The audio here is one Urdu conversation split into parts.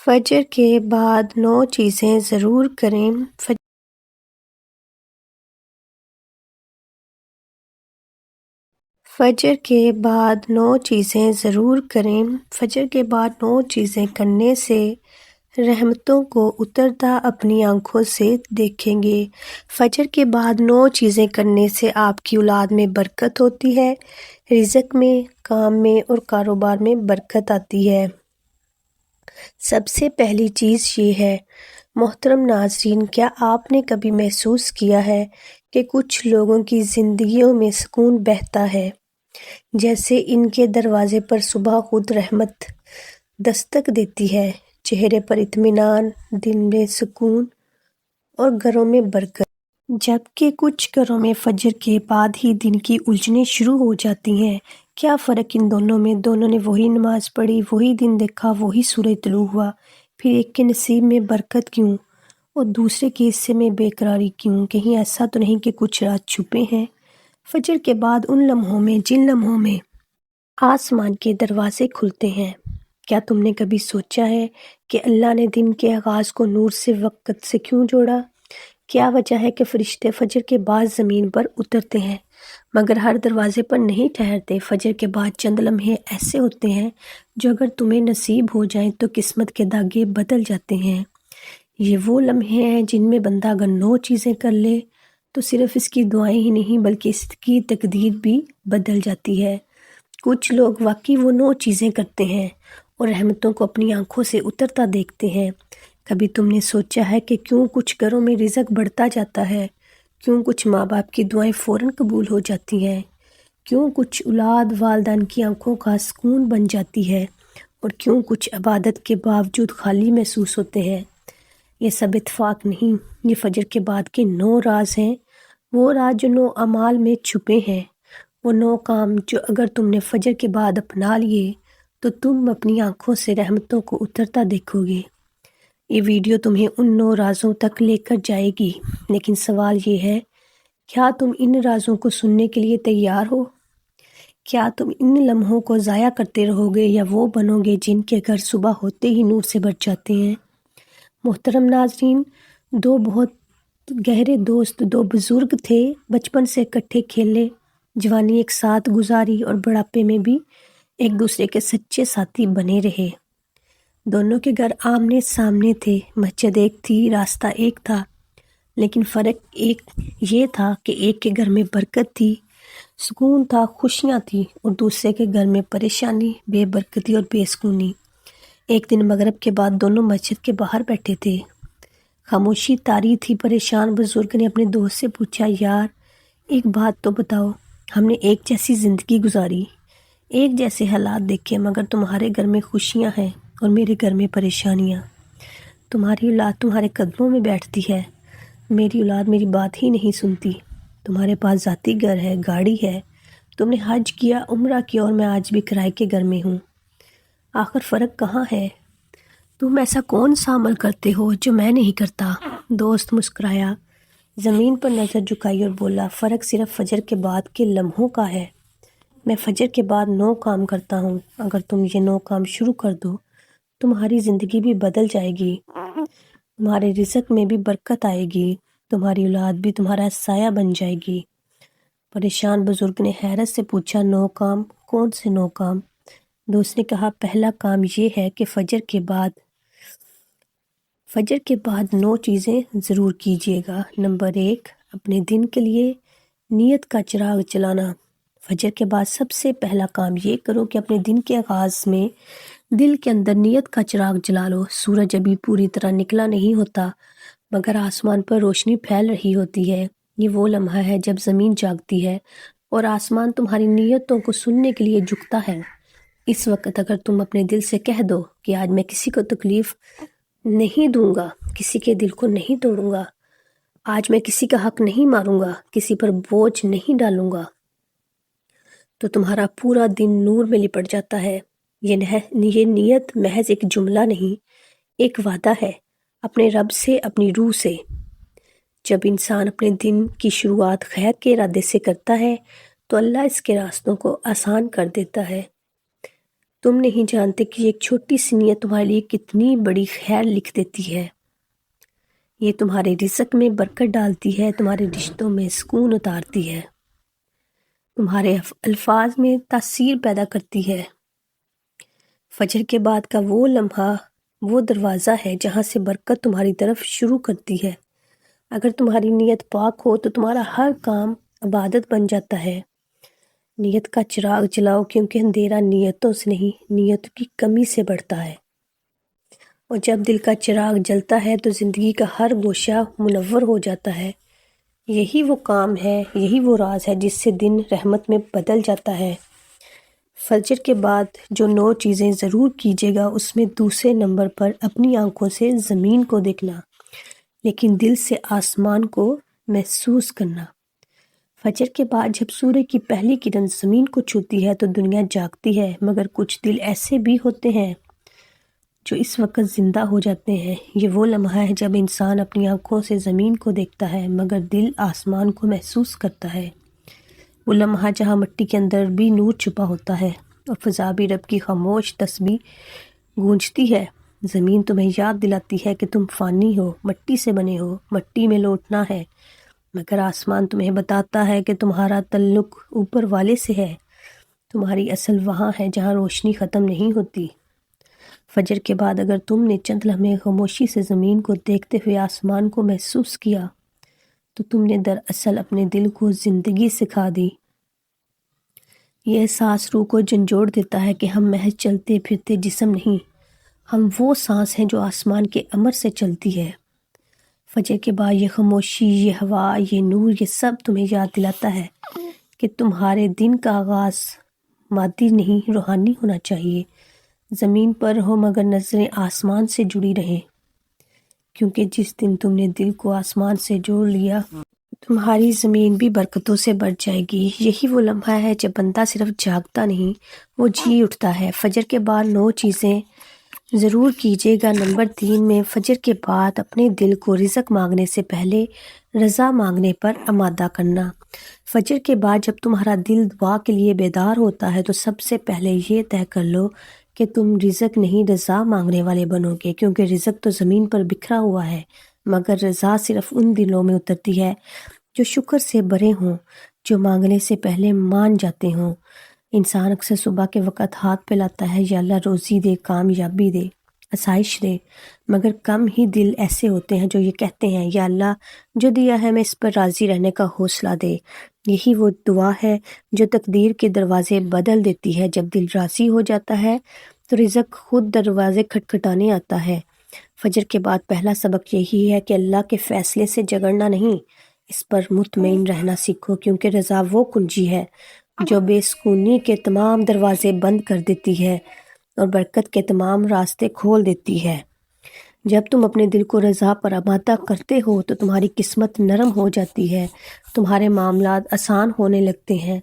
فجر کے بعد 9 چیزیں ضرور کریں۔ فجر کے بعد 9 چیزیں ضرور کریں۔ فجر کے بعد 9 چیزیں کرنے سے رحمتوں کو اترتا اپنی آنکھوں سے دیکھیں گے۔ فجر کے بعد 9 چیزیں کرنے سے آپ کی اولاد میں برکت ہوتی ہے، رزق میں، کام میں اور کاروبار میں برکت آتی ہے۔ سب سے پہلی چیز یہ ہے، محترم ناظرین، کیا آپ نے کبھی محسوس کیا ہے کہ کچھ لوگوں کی زندگیوں میں سکون بہتا ہے، جیسے ان کے دروازے پر صبح خود رحمت دستک دیتی ہے، چہرے پر اطمینان، دل میں سکون اور گھروں میں برکت؟ جبکہ کچھ گھروں میں فجر کے بعد ہی دن کی الجھنیں شروع ہو جاتی ہیں۔ کیا فرق ان دونوں میں؟ دونوں نے وہی نماز پڑھی، وہی دن دیکھا، وہی سورج طلوع ہوا، پھر ایک کے نصیب میں برکت کیوں اور دوسرے کے حصے میں بے قراری کیوں؟ کہیں ایسا تو نہیں کہ کچھ راز چھپے ہیں؟ فجر کے بعد ان لمحوں میں، جن لمحوں میں آسمان کے دروازے کھلتے ہیں، کیا تم نے کبھی سوچا ہے کہ اللہ نے دن کے آغاز کو نور سے، وقت سے کیوں جوڑا؟ کیا وجہ ہے کہ فرشتے فجر کے بعد زمین پر اترتے ہیں مگر ہر دروازے پر نہیں ٹھہرتے؟ فجر کے بعد چند لمحے ایسے ہوتے ہیں جو اگر تمہیں نصیب ہو جائیں تو قسمت کے دھاگے بدل جاتے ہیں۔ یہ وہ لمحے ہیں جن میں بندہ اگر 9 چیزیں کر لے تو صرف اس کی دعائیں ہی نہیں بلکہ اس کی تقدیر بھی بدل جاتی ہے۔ کچھ لوگ واقعی وہ 9 چیزیں کرتے ہیں اور رحمتوں کو اپنی آنکھوں سے اترتا دیکھتے ہیں۔ کبھی تم نے سوچا ہے کہ کیوں کچھ گھروں میں رزق بڑھتا جاتا ہے؟ کیوں کچھ ماں باپ کی دعائیں فوراً قبول ہو جاتی ہیں؟ کیوں کچھ اولاد والدین کی آنکھوں کا سکون بن جاتی ہے اور کیوں کچھ عبادت کے باوجود خالی محسوس ہوتے ہیں؟ یہ سب اتفاق نہیں، یہ فجر کے بعد کے 9 راز ہیں، وہ راز جو 9 اعمال میں چھپے ہیں، وہ 9 کام جو اگر تم نے فجر کے بعد اپنا لیے تو تم اپنی آنکھوں سے رحمتوں کو اترتا دیکھو گے۔ یہ ویڈیو تمہیں ان 9 رازوں تک لے کر جائے گی، لیکن سوال یہ ہے، کیا تم ان رازوں کو سننے کے لیے تیار ہو؟ کیا تم ان لمحوں کو ضائع کرتے رہو گے یا وہ بنو گے جن کے گھر صبح ہوتے ہی نور سے بھر جاتے ہیں؟ محترم ناظرین، 2 بہت گہرے دوست، 2 بزرگ تھے، بچپن سے اکٹھے کھیلے، جوانی ایک ساتھ گزاری اور بڑھاپے میں بھی ایک دوسرے کے سچے ساتھی بنے رہے۔ دونوں کے گھر آمنے سامنے تھے، مسجد ایک تھی، راستہ ایک تھا، لیکن فرق ایک یہ تھا کہ ایک کے گھر میں برکت تھی، سکون تھا، خوشیاں تھیں، اور دوسرے کے گھر میں پریشانی، بے برکتی اور بے سکونی۔ ایک دن مغرب کے بعد دونوں مسجد کے باہر بیٹھے تھے، خاموشی طاری تھی۔ پریشان بزرگ نے اپنے دوست سے پوچھا، یار ایک بات تو بتاؤ، ہم نے ایک جیسی زندگی گزاری، ایک جیسے حالات دیکھے، مگر تمہارے گھر میں خوشیاں ہیں اور میرے گھر میں پریشانیاں۔ تمہاری اولاد تمہارے قدموں میں بیٹھتی ہے، میری اولاد میری بات ہی نہیں سنتی۔ تمہارے پاس ذاتی گھر ہے، گاڑی ہے، تم نے حج کیا، عمرہ کیا، اور میں آج بھی کرائے کے گھر میں ہوں۔ آخر فرق کہاں ہے؟ تم ایسا کون سا عمل کرتے ہو جو میں نہیں کرتا؟ دوست مسکرایا، زمین پر نظر جھکائی اور بولا، فرق صرف فجر کے بعد کے لمحوں کا ہے۔ میں فجر کے بعد 9 کام کرتا ہوں، اگر تم یہ 9 کام شروع کر دو تمہاری زندگی بھی بدل جائے گی، تمہارے رزق میں بھی برکت آئے گی، تمہاری اولاد بھی تمہارا سایہ بن جائے گی۔ پریشان بزرگ نے حیرت سے پوچھا، 9 کام؟ کون سے 9 کام؟ دوست نے کہا، پہلا کام یہ ہے کہ فجر کے بعد 9 چیزیں ضرور کیجیے گا۔ نمبر 1، اپنے دن کے لیے نیت کا چراغ جلانا۔ فجر کے بعد سب سے پہلا کام یہ کرو کہ اپنے دن کے آغاز میں دل کے اندر نیت کا چراغ جلا لو۔ سورج ابھی پوری طرح نکلا نہیں ہوتا مگر آسمان پر روشنی پھیل رہی ہوتی ہے۔ یہ وہ لمحہ ہے جب زمین جاگتی ہے اور آسمان تمہاری نیتوں کو سننے کے لیے جھکتا ہے۔ اس وقت اگر تم اپنے دل سے کہہ دو کہ آج میں کسی کو تکلیف نہیں دوں گا، کسی کے دل کو نہیں توڑوں گا، آج میں کسی کا حق نہیں ماروں گا، کسی پر بوجھ نہیں ڈالوں گا، تو تمہارا پورا دن نور میں لپٹ جاتا ہے۔ یہ نیت محض ایک جملہ نہیں، ایک وعدہ ہے اپنے رب سے، اپنی روح سے۔ جب انسان اپنے دن کی شروعات خیر کے ارادے سے کرتا ہے تو اللہ اس کے راستوں کو آسان کر دیتا ہے۔ تم نہیں جانتے کہ ایک چھوٹی سی نیت تمہارے لیے کتنی بڑی خیر لکھ دیتی ہے۔ یہ تمہارے رزق میں برکت ڈالتی ہے، تمہارے رشتوں میں سکون اتارتی ہے، تمہارے الفاظ میں تاثیر پیدا کرتی ہے۔ فجر کے بعد کا وہ لمحہ وہ دروازہ ہے جہاں سے برکت تمہاری طرف شروع کرتی ہے۔ اگر تمہاری نیت پاک ہو تو تمہارا ہر کام عبادت بن جاتا ہے۔ نیت کا چراغ جلاؤ، کیونکہ اندھیرا نیتوں سے نہیں، نیتوں کی کمی سے بڑھتا ہے۔ اور جب دل کا چراغ جلتا ہے تو زندگی کا ہر گوشہ منور ہو جاتا ہے۔ یہی وہ کام ہے، یہی وہ راز ہے جس سے دن رحمت میں بدل جاتا ہے۔ فجر کے بعد جو 9 چیزیں ضرور کیجیے گا، اس میں دوسرے نمبر پر اپنی آنکھوں سے زمین کو دیکھنا، لیکن دل سے آسمان کو محسوس کرنا۔ فجر کے بعد جب سورج کی پہلی کرن زمین کو چھوتی ہے تو دنیا جاگتی ہے، مگر کچھ دل ایسے بھی ہوتے ہیں جو اس وقت زندہ ہو جاتے ہیں۔ یہ وہ لمحہ ہے جب انسان اپنی آنکھوں سے زمین کو دیکھتا ہے، مگر دل آسمان کو محسوس کرتا ہے۔ وہ لمحہ جہاں مٹی کے اندر بھی نور چھپا ہوتا ہے اور فضا بھی رب کی خاموش تسبیح گونجتی ہے۔ زمین تمہیں یاد دلاتی ہے کہ تم فانی ہو، مٹی سے بنے ہو، مٹی میں لوٹنا ہے، مگر آسمان تمہیں بتاتا ہے کہ تمہارا تعلق اوپر والے سے ہے، تمہاری اصل وہاں ہے جہاں روشنی ختم نہیں ہوتی۔ فجر کے بعد اگر تم نے چند لمحے خاموشی سے زمین کو دیکھتے ہوئے آسمان کو محسوس کیا تو تم نے دراصل اپنے دل کو زندگی سکھا دی۔ یہ احساس روح کو جھنجھوڑ دیتا ہے کہ ہم محض چلتے پھرتے جسم نہیں، ہم وہ سانس ہیں جو آسمان کے امر سے چلتی ہے۔ فجر کے بعد یہ خاموشی، یہ ہوا، یہ نور، یہ سب تمہیں یاد دلاتا ہے کہ تمہارے دن کا آغاز مادی نہیں روحانی ہونا چاہیے۔ زمین پر ہو مگر نظریں آسمان سے جڑی رہیں، کیونکہ جس دن تم نے دل کو آسمان سے جوڑ لیا تمہاری زمین بھی برکتوں سے بھر جائے گی۔ یہی وہ لمحہ ہے جب بندہ صرف جاگتا نہیں، وہ جی اٹھتا ہے۔ فجر کے بعد 9 چیزیں ضرور کیجیے گا۔ نمبر 3 میں فجر کے بعد اپنے دل کو رزق مانگنے سے پہلے رضا مانگنے پر آمادہ کرنا۔ فجر کے بعد جب تمہارا دل دعا کے لیے بیدار ہوتا ہے تو سب سے پہلے یہ طے کر لو کہ تم رزق نہیں رضا مانگنے والے بنو گے، کیونکہ رزق تو زمین پر بکھرا ہوا ہے، مگر رضا صرف ان دلوں میں اترتی ہے جو شکر سے بھرے ہوں، جو مانگنے سے پہلے مان جاتے ہوں۔ انسان اکثر صبح کے وقت ہاتھ پھیلاتا ہے، یا اللہ روزی دے، کامیابی دے، آسائش دے، مگر کم ہی دل ایسے ہوتے ہیں جو یہ کہتے ہیں یا اللہ جو دیا ہے میں اس پر راضی رہنے کا حوصلہ دے۔ یہی وہ دعا ہے جو تقدیر کے دروازے بدل دیتی ہے۔ جب دل راضی ہو جاتا ہے تو رزق خود دروازے کھٹکھٹانے آتا ہے۔ فجر کے بعد پہلا سبق یہی ہے کہ اللہ کے فیصلے سے جھگڑنا نہیں، اس پر مطمئن رہنا سیکھو، کیونکہ رضا وہ کنجی ہے جو بے سکونی کے تمام دروازے بند کر دیتی ہے اور برکت کے تمام راستے کھول دیتی ہے۔ جب تم اپنے دل کو رضا پر آمادہ کرتے ہو تو تمہاری قسمت نرم ہو جاتی ہے، تمہارے معاملات آسان ہونے لگتے ہیں۔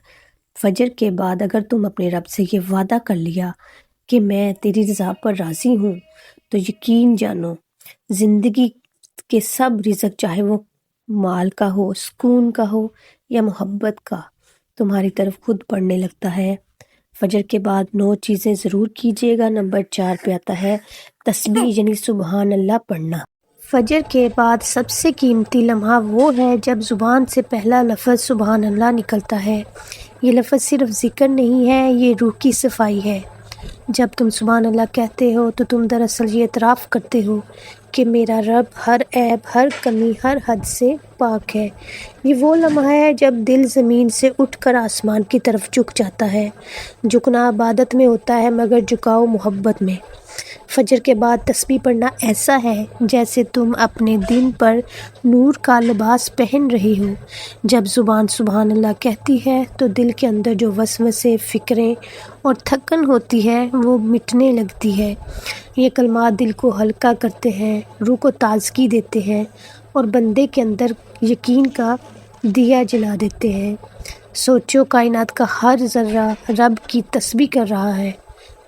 فجر کے بعد اگر تم اپنے رب سے یہ وعدہ کر لیا کہ میں تیری رضا پر راضی ہوں، تو یقین جانو زندگی کے سب رزق، چاہے وہ مال کا ہو، سکون کا ہو یا محبت کا، تمہاری طرف خود بڑھنے لگتا ہے۔ فجر کے بعد 9 چیزیں ضرور کیجیے گا۔ نمبر 4 پہ آتا ہے تسبیح یعنی سبحان اللہ پڑھنا۔ فجر کے بعد سب سے قیمتی لمحہ وہ ہے جب زبان سے پہلا لفظ سبحان اللہ نکلتا ہے۔ یہ لفظ صرف ذکر نہیں ہے، یہ روح کی صفائی ہے۔ جب تم سبحان اللہ کہتے ہو تو تم دراصل یہ اعتراف کرتے ہو کہ میرا رب ہر عیب، ہر کمی، ہر حد سے پاک ہے۔ یہ وہ لمحہ ہے جب دل زمین سے اٹھ کر آسمان کی طرف جھک جاتا ہے۔ جھکنا عبادت میں ہوتا ہے مگر جھکاؤ محبت میں۔ فجر کے بعد تسبیح پڑھنا ایسا ہے جیسے تم اپنے دین پر نور کا لباس پہن رہے ہو۔ جب زبان سبحان اللہ کہتی ہے تو دل کے اندر جو وسوسے، فکریں اور تھکن ہوتی ہے وہ مٹنے لگتی ہے۔ یہ کلمات دل کو ہلکا کرتے ہیں، روح کو تازگی دیتے ہیں اور بندے کے اندر یقین کا دیا جلا دیتے ہیں۔ سوچو کائنات کا ہر ذرہ رب کی تسبیح کر رہا ہے،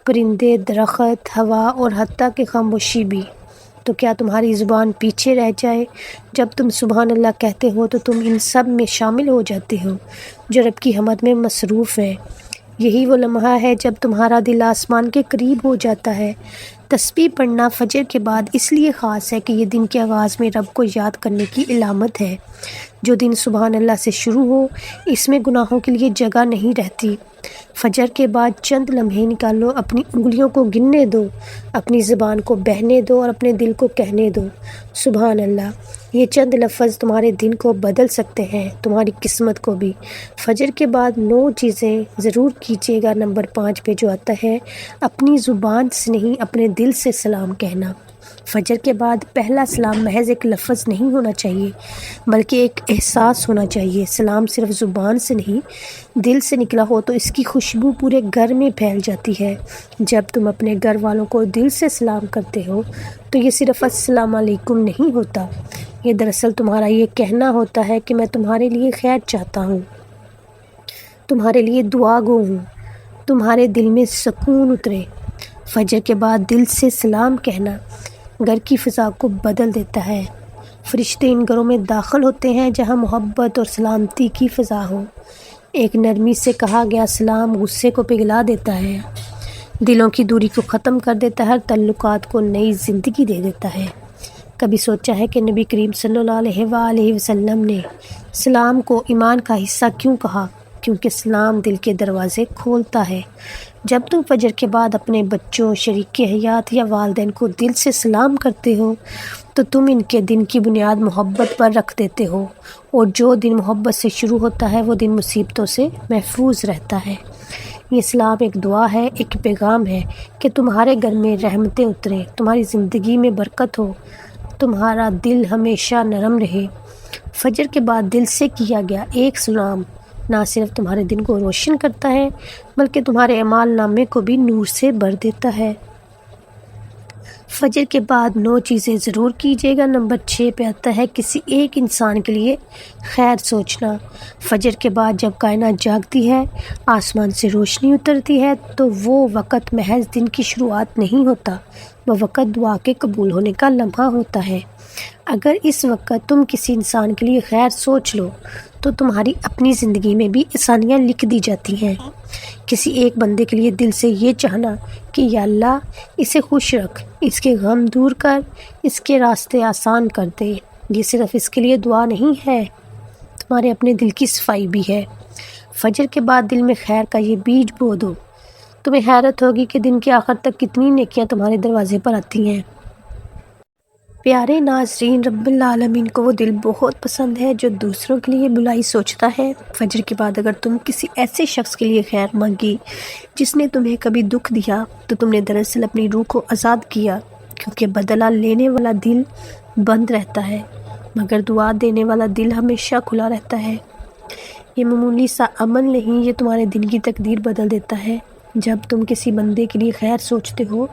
پرندے، درخت، ہوا اور حتیٰ کہ خاموشی بھی۔ تو کیا تمہاری زبان پیچھے رہ جائے؟ جب تم سبحان اللہ کہتے ہو تو تم ان سب میں شامل ہو جاتے ہو جو رب کی حمد میں مصروف ہیں۔ یہی وہ لمحہ ہے جب تمہارا دل آسمان کے قریب ہو جاتا ہے۔ تسبیح پڑھنا فجر کے بعد اس لیے خاص ہے کہ یہ دن کے آغاز میں رب کو یاد کرنے کی علامت ہے۔ جو دن سبحان اللہ سے شروع ہو، اس میں گناہوں کے لیے جگہ نہیں رہتی۔ فجر کے بعد چند لمحے نکالو، اپنی انگلیوں کو گننے دو، اپنی زبان کو بہنے دو اور اپنے دل کو کہنے دو سبحان اللہ۔ یہ چند لفظ تمہارے دن کو بدل سکتے ہیں، تمہاری قسمت کو بھی۔ فجر کے بعد 9 چیزیں ضرور کیجیے گا۔ نمبر 5 پہ جو آتا ہے، اپنی زبان سے نہیں اپنے دل سے سلام کہنا۔ فجر کے بعد پہلا سلام محض ایک لفظ نہیں ہونا چاہیے، بلکہ ایک احساس ہونا چاہیے۔ سلام صرف زبان سے نہیں، دل سے نکلا ہو تو اس کی خوشبو پورے گھر میں پھیل جاتی ہے۔ جب تم اپنے گھر والوں کو دل سے سلام کرتے ہو تو یہ صرف السلام علیکم نہیں ہوتا، یہ دراصل تمہارا یہ کہنا ہوتا ہے کہ میں تمہارے لیے خیر چاہتا ہوں، تمہارے لیے دعا گو ہوں، تمہارے دل میں سکون اترے۔ فجر کے بعد دل سے سلام کہنا گھر کی فضا کو بدل دیتا ہے۔ فرشتے ان گھروں میں داخل ہوتے ہیں جہاں محبت اور سلامتی کی فضا ہو۔ ایک نرمی سے کہا گیا سلام غصے کو پگھلا دیتا ہے، دلوں کی دوری کو ختم کر دیتا ہے، تعلقات کو نئی زندگی دے دیتا ہے۔ کبھی سوچا ہے کہ نبی کریم صلی اللہ علیہ وآلہ وسلم نے سلام کو ایمان کا حصہ کیوں کہا؟ کیونکہ سلام دل کے دروازے کھولتا ہے۔ جب تم فجر کے بعد اپنے بچوں، شریک حیات یا والدین کو دل سے سلام کرتے ہو تو تم ان کے دن کی بنیاد محبت پر رکھ دیتے ہو، اور جو دن محبت سے شروع ہوتا ہے وہ دن مصیبتوں سے محفوظ رہتا ہے۔ یہ سلام ایک دعا ہے، ایک پیغام ہے کہ تمہارے گھر میں رحمتیں اتریں، تمہاری زندگی میں برکت ہو، تمہارا دل ہمیشہ نرم رہے۔ فجر کے بعد دل سے کیا گیا ایک سلام نہ صرف تمہارے دن کو روشن کرتا ہے بلکہ تمہارے اعمال نامے کو بھی نور سے بھر دیتا ہے۔ فجر کے بعد 9 چیزیں ضرور کیجیے گا۔ نمبر 6 پہ آتا ہے کسی ایک انسان کے لیے خیر سوچنا۔ فجر کے بعد جب کائنات جاگتی ہے، آسمان سے روشنی اترتی ہے تو وہ وقت محض دن کی شروعات نہیں ہوتا، وہ وقت دعا کے قبول ہونے کا لمحہ ہوتا ہے۔ اگر اس وقت تم کسی انسان کے لیے خیر سوچ لو تو تمہاری اپنی زندگی میں بھی آسانیاں لکھ دی جاتی ہیں۔ کسی ایک بندے کے لیے دل سے یہ چاہنا کہ یا اللہ اسے خوش رکھ، اس کے غم دور کر، اس کے راستے آسان کر دے، یہ صرف اس کے لیے دعا نہیں ہے، تمہارے اپنے دل کی صفائی بھی ہے۔ فجر کے بعد دل میں خیر کا یہ بیج بو دو، تمہیں حیرت ہوگی کہ دن کے آخر تک کتنی نیکیاں تمہارے دروازے پر آتی ہیں۔ پیارے ناظرین، رب العالمین کو وہ دل بہت پسند ہے جو دوسروں کے لیے بلائی سوچتا ہے۔ فجر کے بعد اگر تم کسی ایسے شخص کے لیے خیر مانگی جس نے تمہیں کبھی دکھ دیا تو تم نے دراصل اپنی روح کو آزاد کیا، کیونکہ بدلہ لینے والا دل بند رہتا ہے مگر دعا دینے والا دل ہمیشہ کھلا رہتا ہے۔ یہ معمولی سا عمل نہیں، یہ تمہارے دل کی تقدیر بدل دیتا ہے۔ جب تم کسی بندے کے لیے خیر سوچتے ہو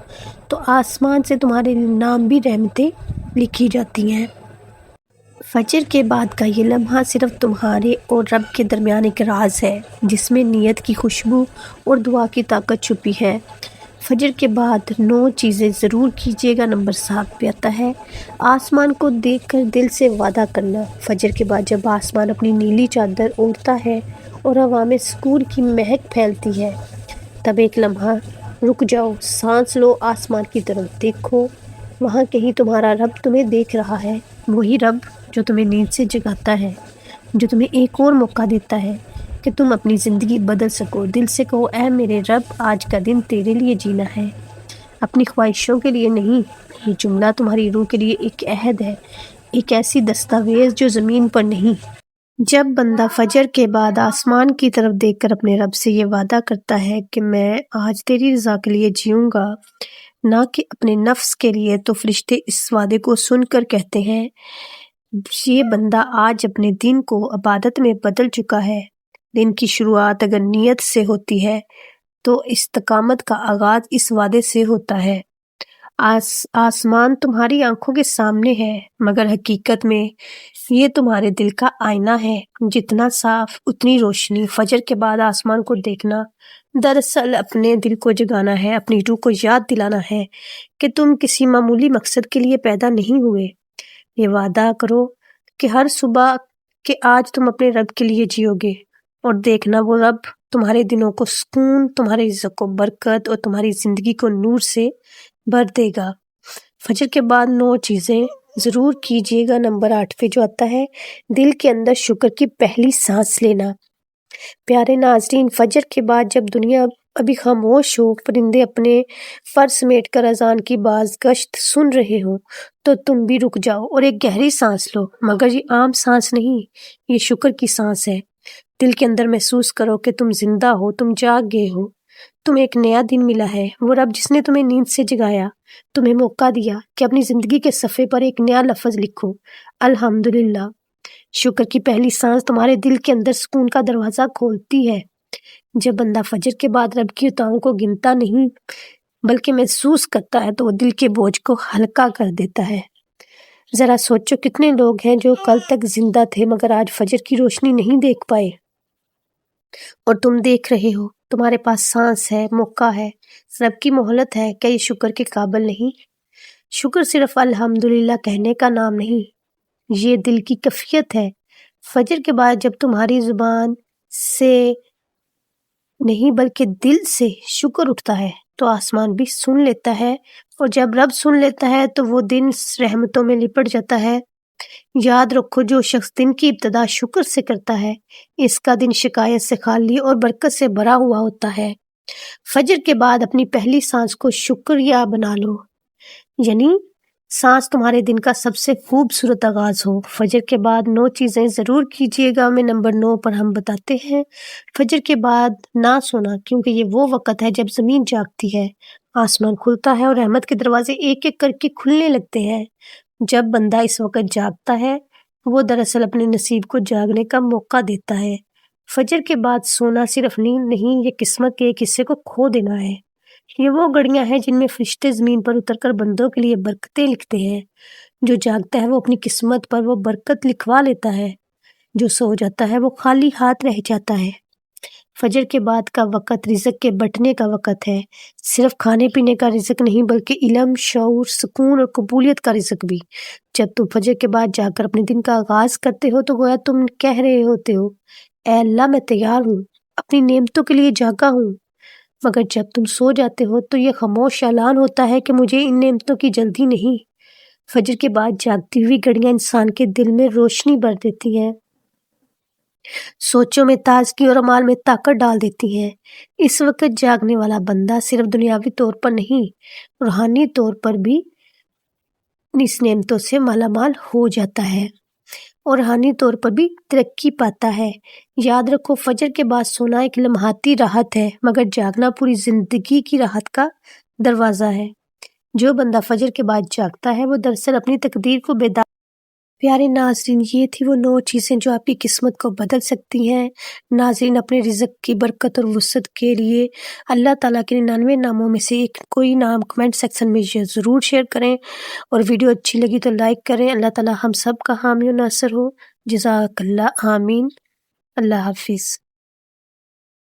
تو آسمان سے تمہارے نام بھی رحمتیں لکھی جاتی ہیں۔ فجر کے بعد کا یہ لمحہ صرف تمہارے اور رب کے درمیان ایک راز ہے جس میں نیت کی خوشبو اور دعا کی طاقت چھپی ہے۔ فجر کے بعد 9 چیزیں ضرور کیجیے گا۔ نمبر 7 پہ آتا ہے آسمان کو دیکھ کر دل سے وعدہ کرنا۔ فجر کے بعد جب آسمان اپنی نیلی چادر اوڑھتا ہے اور ہوا میں سکون کی مہک پھیلتی ہے تب ایک لمحہ رک جاؤ، سانس لو، آسمان کی طرف دیکھو، وہاں کہیں تمہارا رب تمہیں دیکھ رہا ہے، وہی رب جو تمہیں نیند سے جگاتا ہے، جو تمہیں ایک اور موقع دیتا ہے کہ تم اپنی زندگی بدل سکو۔ دل سے کہو اے میرے رب، آج کا دن تیرے لیے جینا ہے، اپنی خواہشوں کے لیے نہیں۔ یہ جملہ تمہاری روح کے لیے ایک عہد ہے، ایک ایسی دستاویز جو زمین پر نہیں۔ جب بندہ فجر کے بعد آسمان کی طرف دیکھ کر اپنے رب سے یہ وعدہ کرتا ہے کہ میں آج تیری رضا کے لیے جیوں گا نہ کہ اپنے نفس کے لیے، تو فرشتے اس وعدے کو سن کر کہتے ہیں یہ بندہ آج اپنے دن کو عبادت میں بدل چکا ہے۔ دن کی شروعات اگر نیت سے ہوتی ہے تو استقامت کا آغاز اس وعدے سے ہوتا ہے۔ آسمان تمہاری آنکھوں کے سامنے ہے مگر حقیقت میں یہ تمہارے دل کا آئینہ ہے، جتنا صاف اتنی روشنی۔ فجر کے بعد آسمان کو دیکھنا دراصل اپنے دل کو جگانا ہے، اپنی روح کو یاد دلانا ہے کہ تم کسی معمولی مقصد کے لیے پیدا نہیں ہوئے۔ یہ وعدہ کرو کہ ہر صبح کہ آج تم اپنے رب کے لیے جیو گے، اور دیکھنا وہ رب تمہارے دنوں کو سکون، تمہارے رزق کو برکت اور تمہاری زندگی کو نور سے بھر دے گا۔ فجر کے بعد 9 چیزیں ضرور کیجیے گا۔ نمبر 8 پہ جو آتا ہے، دل کے اندر شکر کی پہلی سانس لینا۔ پیارے ناظرین، فجر کے بعد جب دنیا ابھی خاموش ہو، پرندے اپنے پر سمیٹ کر اذان کی باز گشت سن رہے ہوں، تو تم بھی رک جاؤ اور ایک گہری سانس لو۔ مگر یہ عام سانس نہیں، یہ شکر کی سانس ہے۔ دل کے اندر محسوس کرو کہ تم زندہ ہو، تم جاگ گئے ہو، تمہیں ایک نیا دن ملا ہے۔ وہ رب جس نے تمہیں نیند سے جگایا، تمہیں موقع دیا کہ اپنی زندگی کے صفحے پر ایک نیا لفظ لکھو، الحمدللہ۔ شکر کی پہلی سانس تمہارے دل کے اندر سکون کا دروازہ کھولتی ہے۔ جب بندہ فجر کے بعد رب کی عطاؤں کو گنتا نہیں بلکہ محسوس کرتا ہے، تو وہ دل کے بوجھ کو ہلکا کر دیتا ہے۔ ذرا سوچو، کتنے لوگ ہیں جو کل تک زندہ تھے مگر آج فجر کی روشنی نہیں دیکھ پائے، اور تم دیکھ رہے ہو۔ تمہارے پاس سانس ہے، موقع ہے، رب کی مہلت ہے۔ کیا یہ شکر کے قابل نہیں؟ شکر صرف الحمدللہ کہنے کا نام نہیں، یہ دل کی کیفیت ہے۔ فجر کے بعد جب تمہاری زبان سے نہیں بلکہ دل سے شکر اٹھتا ہے، تو آسمان بھی سن لیتا ہے، اور جب رب سن لیتا ہے تو وہ دن رحمتوں میں لپٹ جاتا ہے۔ یاد رکھو، جو شخص دن کی ابتدا شکر سے کرتا ہے، اس کا دن شکایت سے خالی اور برکت سے بھرا ہوا ہوتا ہے۔ فجر کے بعد اپنی پہلی سانس کو شکریہ بنا لو، یعنی سانس تمہارے دن کا سب سے خوبصورت آغاز ہو۔ فجر کے بعد 9 چیزیں ضرور کیجیے گا۔ میں نمبر 9 پر ہم بتاتے ہیں، فجر کے بعد نہ سونا، کیونکہ یہ وہ وقت ہے جب زمین جاگتی ہے، آسمان کھلتا ہے اور رحمت کے دروازے ایک ایک کر کے کھلنے لگتے ہیں۔ جب بندہ اس وقت جاگتا ہے، وہ دراصل اپنے نصیب کو جاگنے کا موقع دیتا ہے۔ فجر کے بعد سونا صرف نیند نہیں، یہ قسمت کے ایک حصے کو کھو دینا ہے۔ یہ وہ گھڑیاں ہیں جن میں فرشتے زمین پر اتر کر بندوں کے لیے برکتیں لکھتے ہیں۔ جو جاگتا ہے وہ اپنی قسمت پر وہ برکت لکھوا لیتا ہے، جو سو جاتا ہے وہ خالی ہاتھ رہ جاتا ہے۔ فجر کے بعد کا وقت رزق کے بٹنے کا وقت ہے، صرف کھانے پینے کا رزق نہیں بلکہ علم، شعور، سکون اور قبولیت کا رزق بھی۔ جب تم فجر کے بعد جا کر اپنے دن کا آغاز کرتے ہو، تو گویا تم کہہ رہے ہوتے ہو، اے اللہ، میں تیار ہوں، اپنی نعمتوں کے لیے جاگا ہوں۔ مگر جب تم سو جاتے ہو تو یہ خاموش اعلان ہوتا ہے کہ مجھے ان نعمتوں کی جلدی نہیں۔ فجر کے بعد جاگتی ہوئی گھڑیاں انسان کے دل میں روشنی بھر دیتی ہیں، سوچوں میں تازگی اور اعمال میں طاقت ڈال دیتی ہیں۔ اس وقت جاگنے والا بندہ صرف دنیاوی طور پر نہیں، روحانی طور پر بھی اس نعمتوں سے مالا مال ہو جاتا ہے اور روحانی طور پر بھی ترقی پاتا ہے۔ یاد رکھو، فجر کے بعد سونا ایک لمحاتی راحت ہے، مگر جاگنا پوری زندگی کی راحت کا دروازہ ہے۔ جو بندہ فجر کے بعد جاگتا ہے، وہ دراصل اپنی تقدیر کو بیدار۔ پیارے ناظرین، یہ تھی وہ 9 چیزیں جو آپ کی قسمت کو بدل سکتی ہیں۔ ناظرین، اپنے رزق کی برکت اور وسعت کے لیے اللہ تعالیٰ کے 99 ناموں میں سے کوئی نام کمنٹ سیکشن میں ضرور شیئر کریں، اور ویڈیو اچھی لگی تو لائک کریں۔ اللہ تعالیٰ ہم سب کا حامی و ناصر ہو۔ جزاک اللہ، آمین۔ اللہ حافظ۔